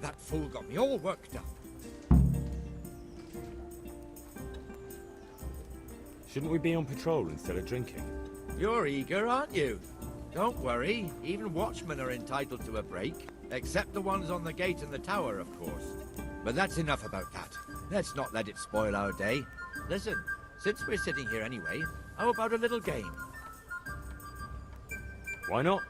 That fool got me all worked up. Shouldn't we be on patrol instead of drinking? You're eager, aren't you? Don't worry, even watchmen are entitled to a break. Except the ones on the gate and the tower, of course. But that's enough about that. Let's not let it spoil our day. Listen, since we're sitting here anyway, how about a little game? Why not?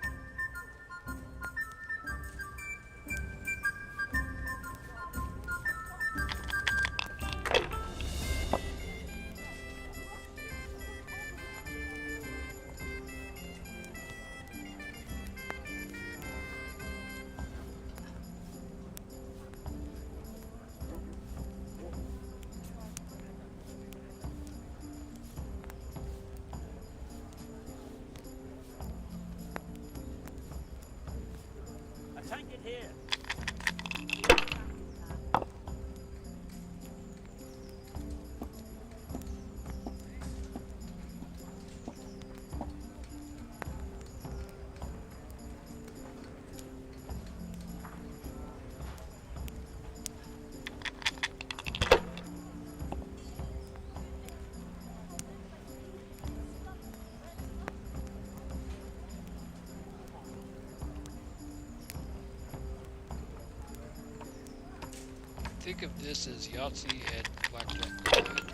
Think of this as Yahtzee and Blackjack combined.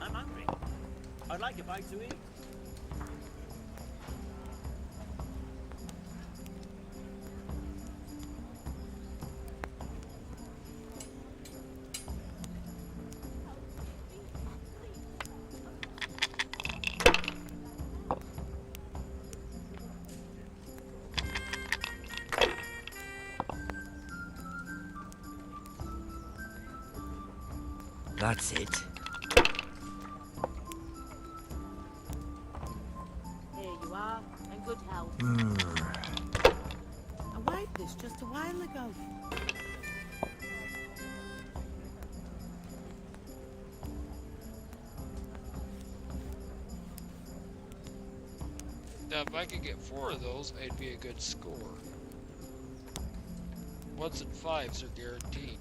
I'm hungry. I'd like a bite to eat. That's it. Here you are, in good health. I wiped this just a while ago. Now, if I could get 4 of those, I'd be a good score. 1s and 5s are guaranteed.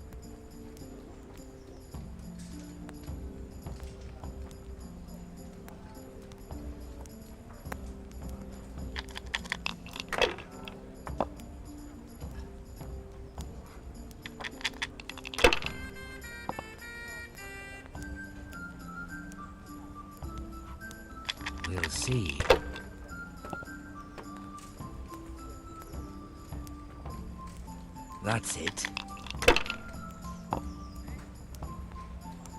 We'll see. That's it.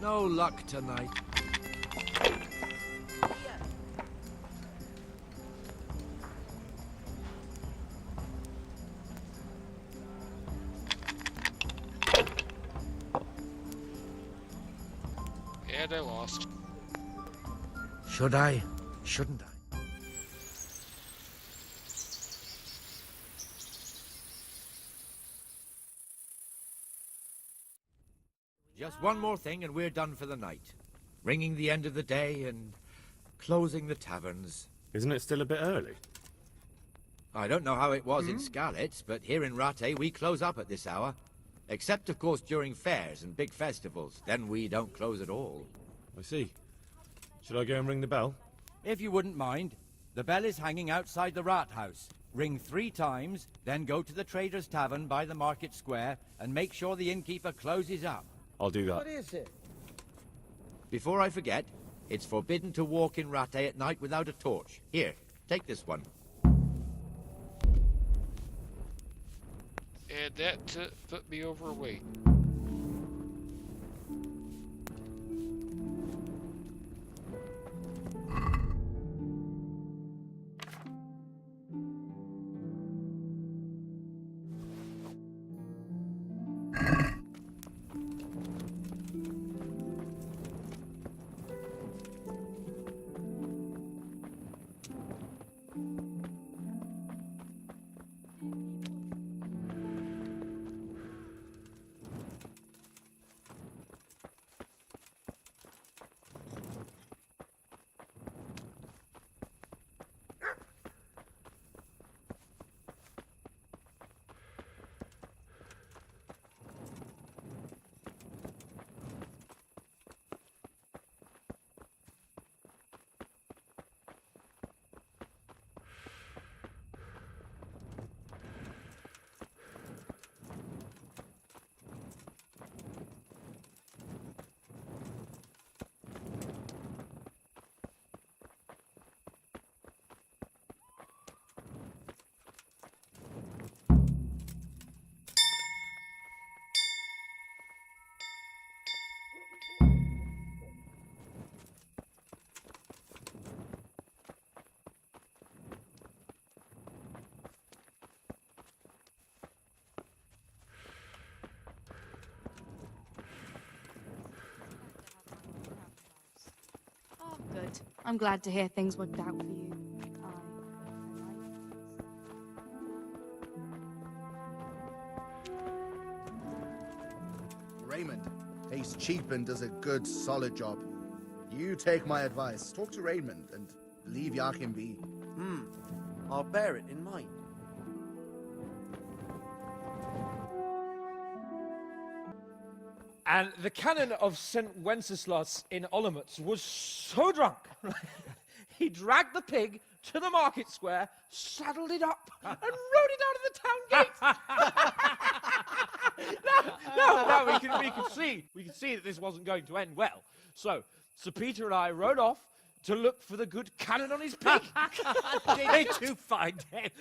No luck tonight. And I lost. Should I? Shouldn't I? Just one more thing and we're done for the night. Ringing the end of the day and closing the taverns. Isn't it still a bit early? I don't know how it was in Scarlet, but here in Rattay we close up at this hour. Except, of course, during fairs and big festivals. Then we don't close at all. I see. Should I go and ring the bell? If you wouldn't mind, the bell is hanging outside the rat house. Ring 3 times, then go to the Trader's Tavern by the market square and make sure the innkeeper closes up. I'll do that. What is it? Before I forget, it's forbidden to walk in Rattay at night without a torch. Here, take this one. And that put me overweight. good. I'm glad to hear things worked out for you. Raymond, he's cheap and does a good, solid job. You take my advice. Talk to Raymond and leave Yakin be. I'll bear it in mind. And the canon of St. Wenceslas in Olomouc was so drunk, he dragged the pig to the market square, saddled it up, and rode it out of the town gate. No, we could see that this wasn't going to end well. So, Sir Peter and I rode off to look for the good canon on his pig. Did you find him?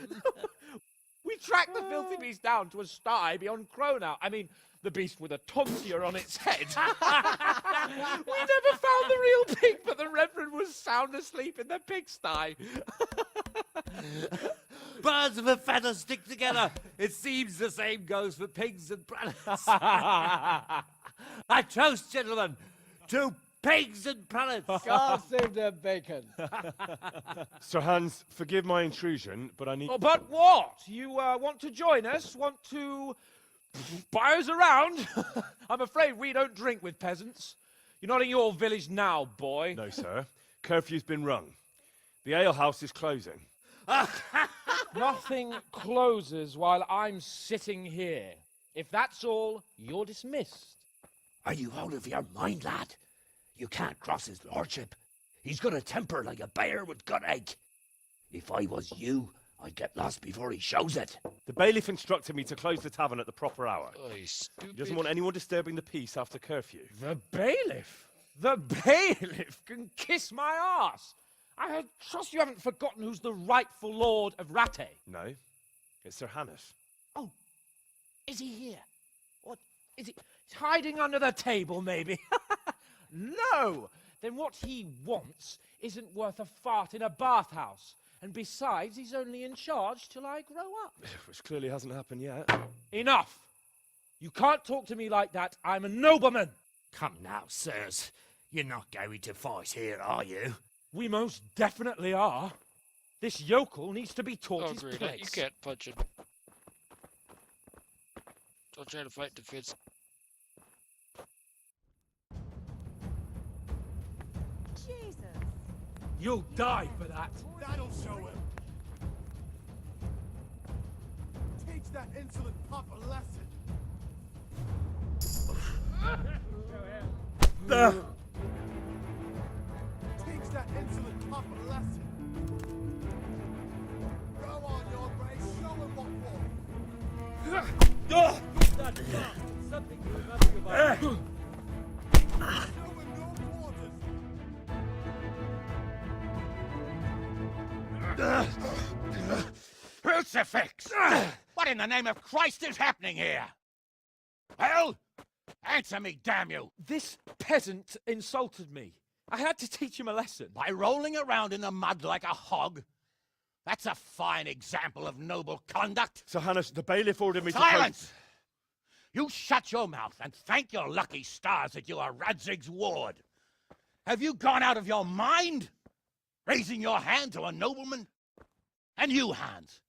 We tracked the filthy beast down to a sty beyond Cronau. I mean, the beast with a tonsure on its head. We never found the real pig, but the Reverend was sound asleep in the pigsty. Birds of a feather stick together. It seems the same goes for pigs and prelates. I toast, gentlemen, to pigs and prelates. God save the bacon. Sir Hans, forgive my intrusion, but I need... Oh, but what? You want to join us? Want to buy us around? I'm afraid we don't drink with peasants. You're not in your village now, boy. No, sir. Curfew's been rung. The alehouse is closing. Nothing closes while I'm sitting here. If that's all, you're dismissed. Are you out of your mind, lad? You can't cross his lordship. He's got a temper like a bear with gut ache. If I was you, I'd get lost before he shows it. The bailiff instructed me to close the tavern at the proper hour. Oh, you He stupid. doesn't want anyone disturbing the peace after curfew. The bailiff? The bailiff can kiss my arse. I trust you haven't forgotten who's the rightful lord of Rattay. No, it's Sir Hannes. Oh, is he here? What, is he he's hiding under the table, maybe? No! Then what he wants isn't worth a fart in a bathhouse. And besides, he's only in charge till I grow up. Which clearly hasn't happened yet. Enough! You can't talk to me like that. I'm a nobleman. Come now, sirs. You're not going to fight here, are you? We most definitely are. This yokel needs to be taught Oh, his great. place. You can't punch him. Don't try to fight the fits. Jesus. You'll die for that. That'll show him. Teach that insolent pup a lesson. Teach that insolent pup a lesson. Go on, your grace. Show him what for. Something to remember about. Show him your quarters. Crucifix! What in the name of Christ is happening here? Well, answer me, damn you! This peasant insulted me. I had to teach him a lesson. By rolling around in the mud like a hog? That's a fine example of noble conduct. Sir Hannes, the bailiff ordered me Silence! You shut your mouth and thank your lucky stars that you are Radzig's ward. Have you gone out of your mind? Raising your hand to a nobleman? And you, Hans,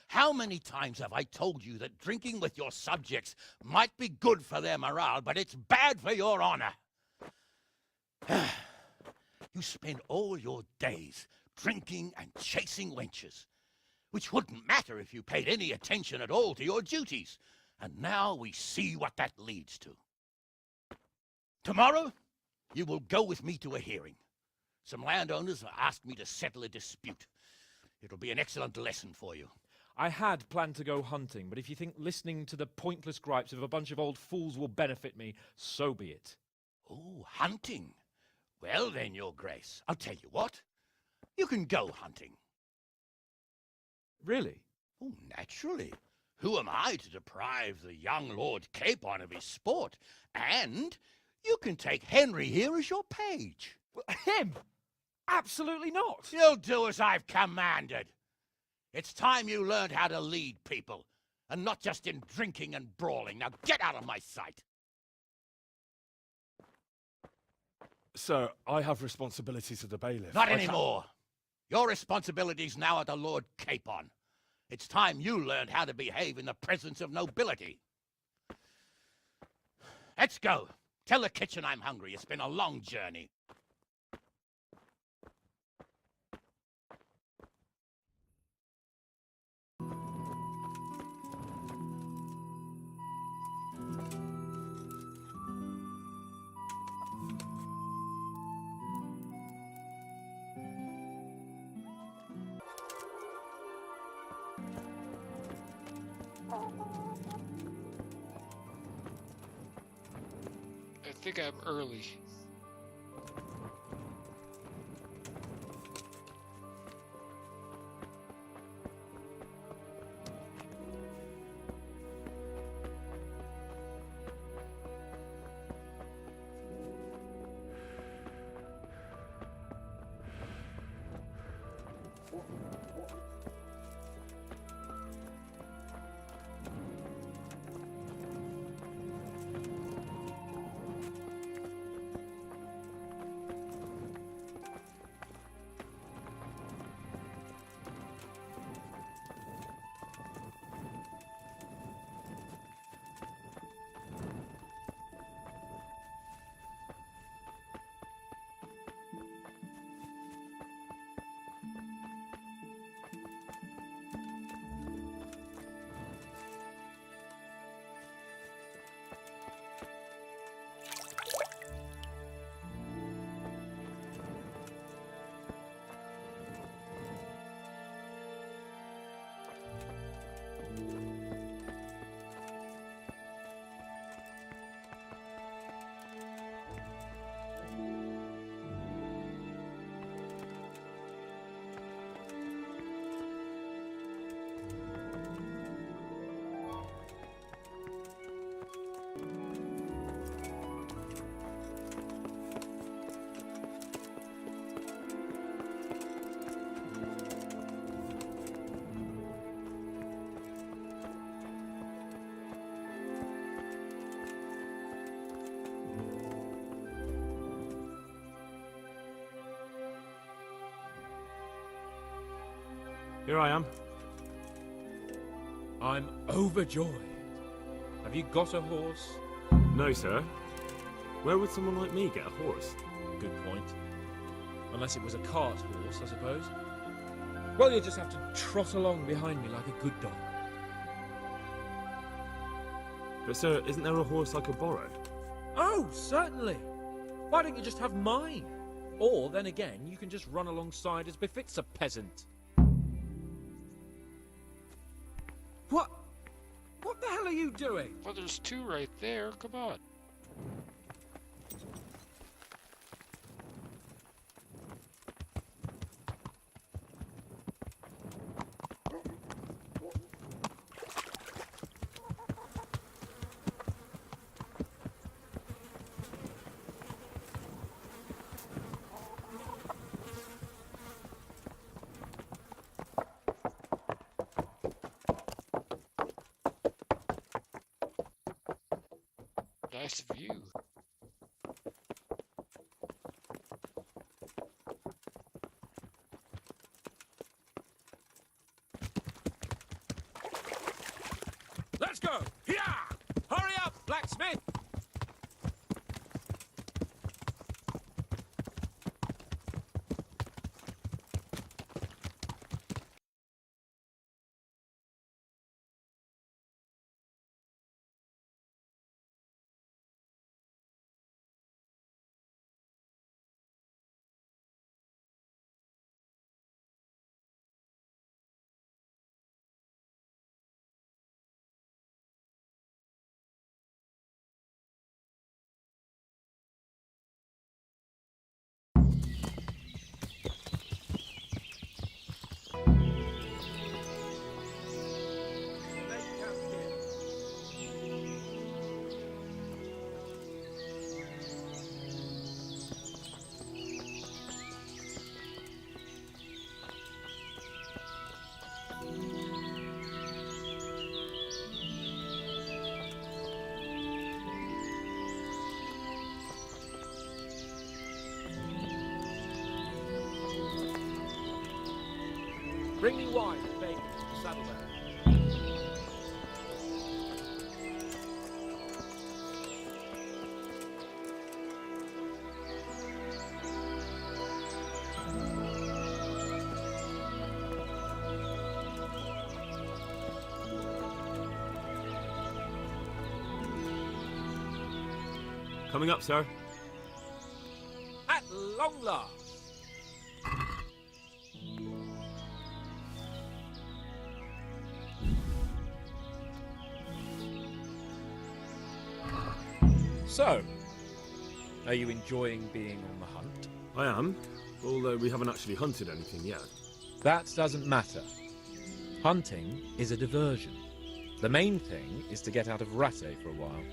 how many times have I told you that drinking with your subjects might be good for their morale, but it's bad for your honor? You spend all your days drinking and chasing wenches, which wouldn't matter if you paid any attention at all to your duties. And now we see what that leads to. Tomorrow, you will go with me to a hearing. Some landowners have asked me to settle a dispute. It'll be an excellent lesson for you. I had planned to go hunting, but if you think listening to the pointless gripes of a bunch of old fools will benefit me, so be it. Oh, hunting. Well then, your grace, I'll tell you what. You can go hunting. Really? Oh, naturally. Who am I to deprive the young Lord Capon of his sport? And you can take Henry here as your page. Him? Absolutely not. You'll do as I've commanded. It's time you learned how to lead people, and not just in drinking and brawling. Now get out of my sight. Sir, I have responsibilities as the bailiff. Not I can't- anymore. Your responsibilities now are the Lord Capon. It's time you learned how to behave in the presence of nobility. Let's go. Tell the kitchen I'm hungry. It's been a long journey. I think I'm early. Here I am. I'm overjoyed. Have you got a horse? No, sir. Where would someone like me get a horse? Good point. Unless it was a cart horse, I suppose. Well, you'll just have to trot along behind me like a good dog. But, sir, isn't there a horse I could borrow? Oh, certainly. Why don't you just have mine? Or, then again, you can just run alongside as befits a peasant. What the hell are you doing? Well, there's two right there. Come on. Nice view. Let's go! Yeah! Hurry up, blacksmith! Bring me wine and bacon to the saddlebag. Coming up, sir. At long last. So, are you enjoying being on the hunt? I am, although we haven't actually hunted anything yet. That doesn't matter. Hunting is a diversion. The main thing is to get out of Rattay for a while.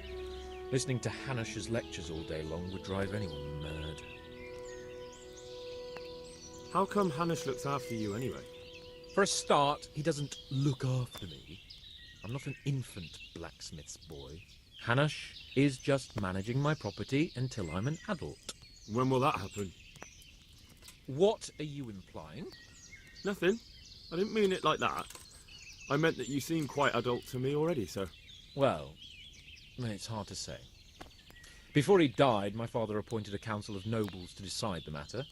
Listening to Hanush's lectures all day long would drive anyone mad. How come Hanush looks after you anyway? For a start, he doesn't look after me. I'm not an infant blacksmith's boy. Hanush is just managing my property until I'm an adult. When will that happen? What are you implying? Nothing. I didn't mean it like that. I meant that you seem quite adult to me already, sir. Well, it's hard to say. Before he died, my father appointed a council of nobles to decide the matter.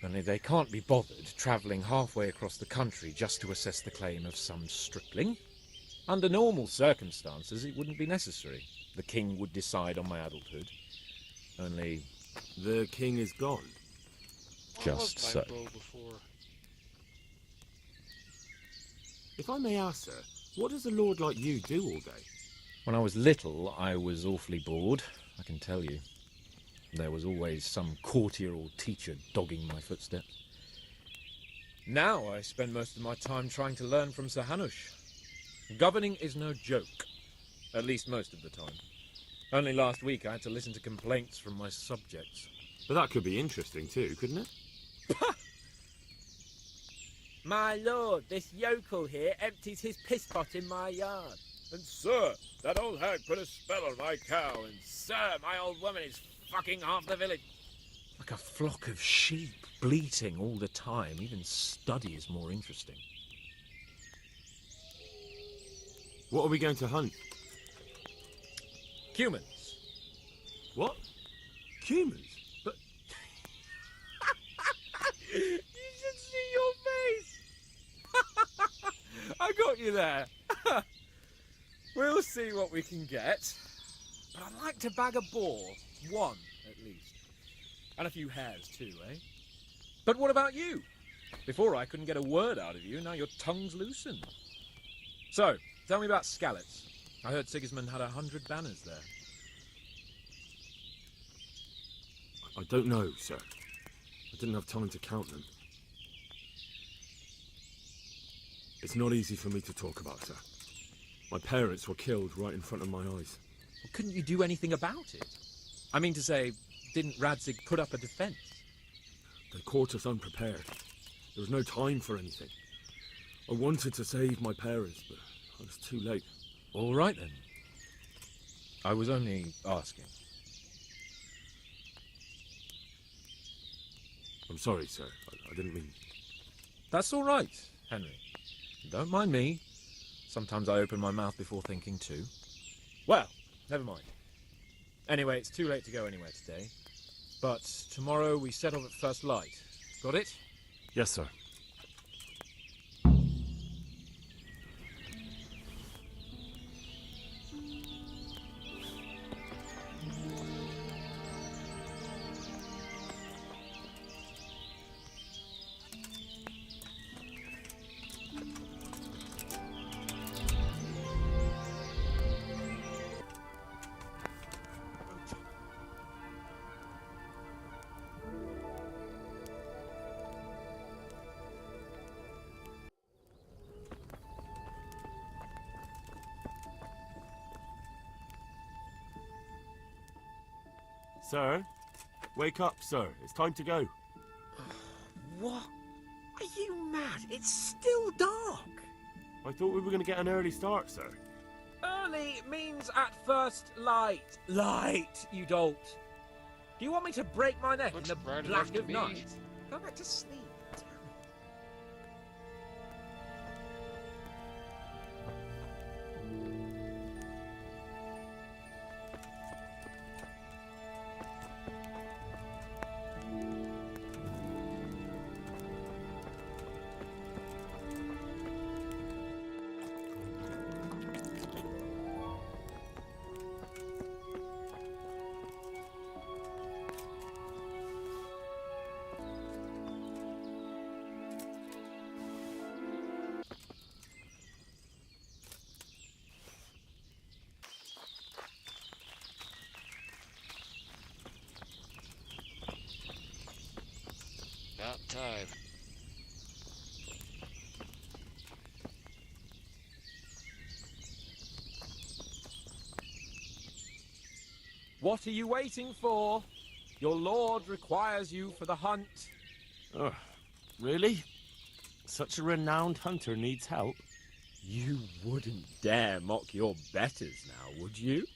Only they can't be bothered travelling halfway across the country just to assess the claim of some stripling. Under normal circumstances, it wouldn't be necessary. The king would decide on my adulthood. Only... The king is gone. Just so. Before. If I may ask, sir, what does a lord like you do all day? When I was little, I was awfully bored, I can tell you. There was always some courtier or teacher dogging my footsteps. Now I spend most of my time trying to learn from Sir Hanush. Governing is no joke, at least most of the time. Only last week I had to listen to complaints from my subjects. But that could be interesting too, couldn't it? My lord, this yokel here empties his piss pot in my yard. And sir, that old hag put a spell on my cow, and sir, my old woman is fucking half the village. Like a flock of sheep, bleating all the time. Even study is more interesting. What are we going to hunt? Humans. What? Humans? But... You should see your face! I got you there. We'll see what we can get. But I'd like to bag a boar. One, at least. And a few hares, too, eh? But what about you? Before I couldn't get a word out of you, now your tongue's loosened. So, tell me about Skalitz. I heard Sigismund had 100 banners there. I don't know, sir. I didn't have time to count them. It's not easy for me to talk about, sir. My parents were killed right in front of my eyes. Well, couldn't you do anything about it? I mean to say, didn't Radzig put up a defence? They caught us unprepared. There was no time for anything. I wanted to save my parents, but I was too late. All right, then. I was only asking. I'm sorry, sir. I didn't mean... That's all right, Henry. Don't mind me. Sometimes I open my mouth before thinking too. Well, never mind. Anyway, it's too late to go anywhere today. But tomorrow we set off at first light. Got it? Yes, sir. Sir? Wake up, sir. It's time to go. What? Are you mad? It's still dark. I thought we were going to get an early start, sir. Early means at first light. Light, you dolt. Do you want me to break my neck Looks in the bright black enough to of me. night? Go back to sleep. about time. What are you waiting for? Your lord requires you for the hunt. Oh, really? Such a renowned hunter needs help? You wouldn't dare mock your betters now, would you?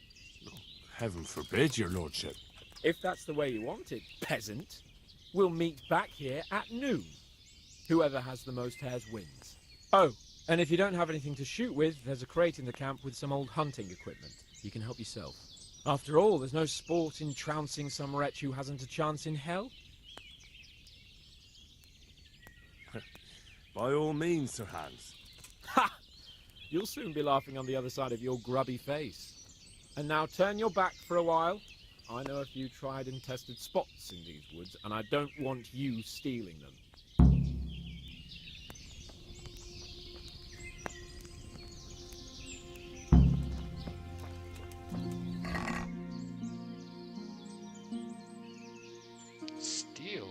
Oh, heaven forbid, your lordship. If that's the way you want it, peasant, we'll meet back here at noon. Whoever has the most hares wins. Oh, and if you don't have anything to shoot with, there's a crate in the camp with some old hunting equipment. You can help yourself. After all, there's no sport in trouncing some wretch who hasn't a chance in hell. By all means, Sir Hans. Ha! You'll soon be laughing on the other side of your grubby face. And now turn your back for a while. I know a few tried and tested spots in these woods, and I don't want you stealing them. Steal?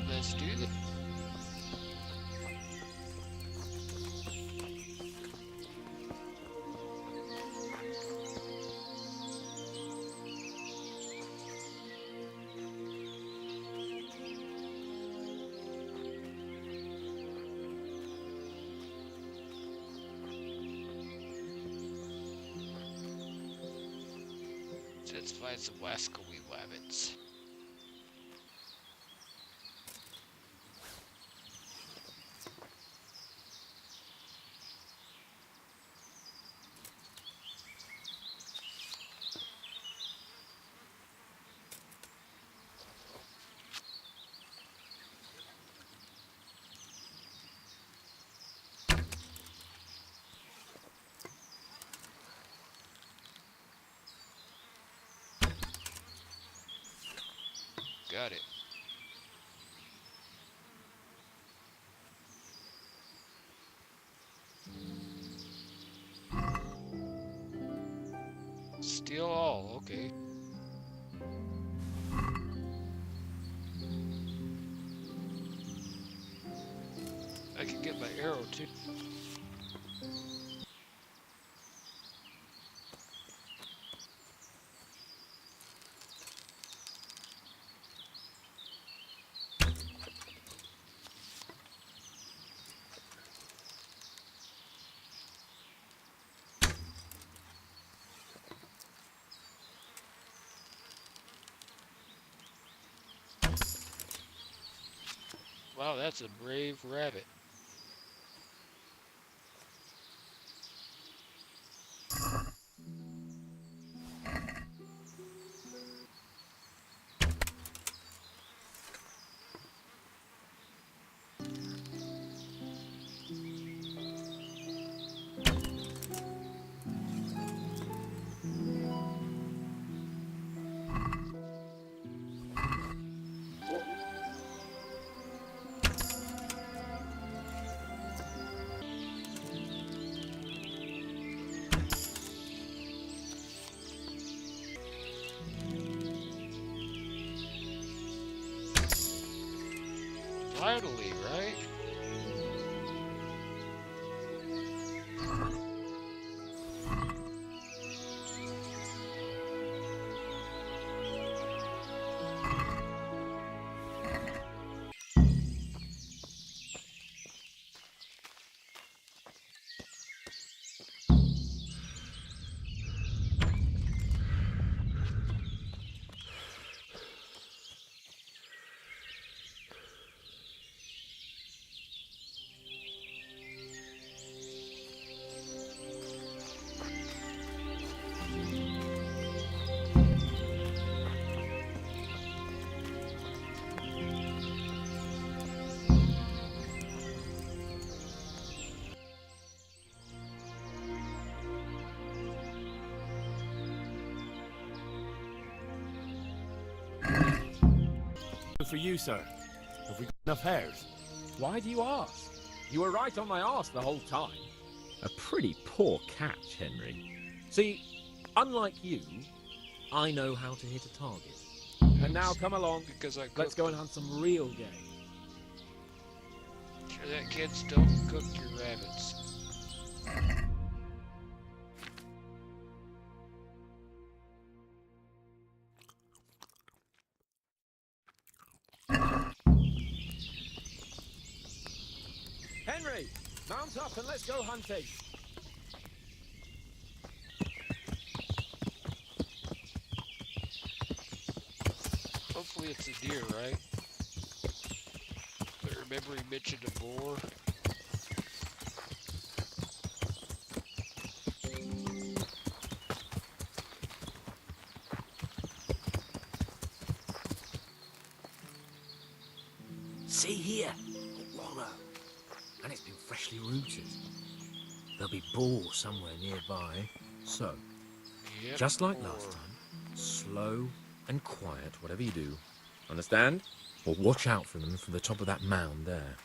Let's do this. Let's find some wascally wabbits. Got it. Steal all, okay. I can get my arrow too. Wow, that's a brave rabbit. Vitally, right? for you, sir. Have we got enough hares? Why do you ask? You were right on my arse the whole time. A pretty poor catch, Henry. See, unlike you, I know how to hit a target. And now come along, because let's go and hunt some real game. Sure that kids don't cook your rabbits. Henry, mount up and let's go hunting. Hopefully it's a deer, right? But remember he mentioned a boar. See here, a wallow. And it's been freshly rooted. There'll be boar somewhere nearby. So, Yep, just like boar. last time, slow and quiet, whatever you do. Understand? Or watch out for them from the top of that mound there.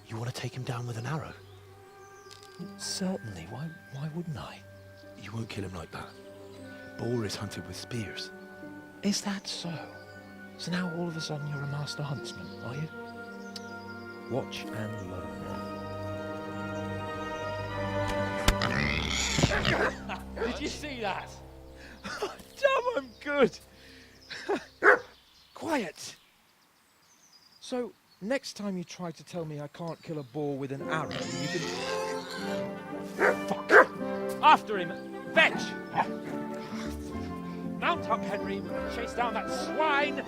You want to take him down with an arrow? Certainly. Why wouldn't I? You won't kill him like that. Boar is hunted with spears. Is that so? So now all of a sudden you're a master huntsman, are you? Watch and learn. Did you see that? Damn, I'm good. Quiet. So, next time you try to tell me I can't kill a boar with an arrow, you can... Fuck! After him! Fetch! Mount up, Henry! Chase down that swine!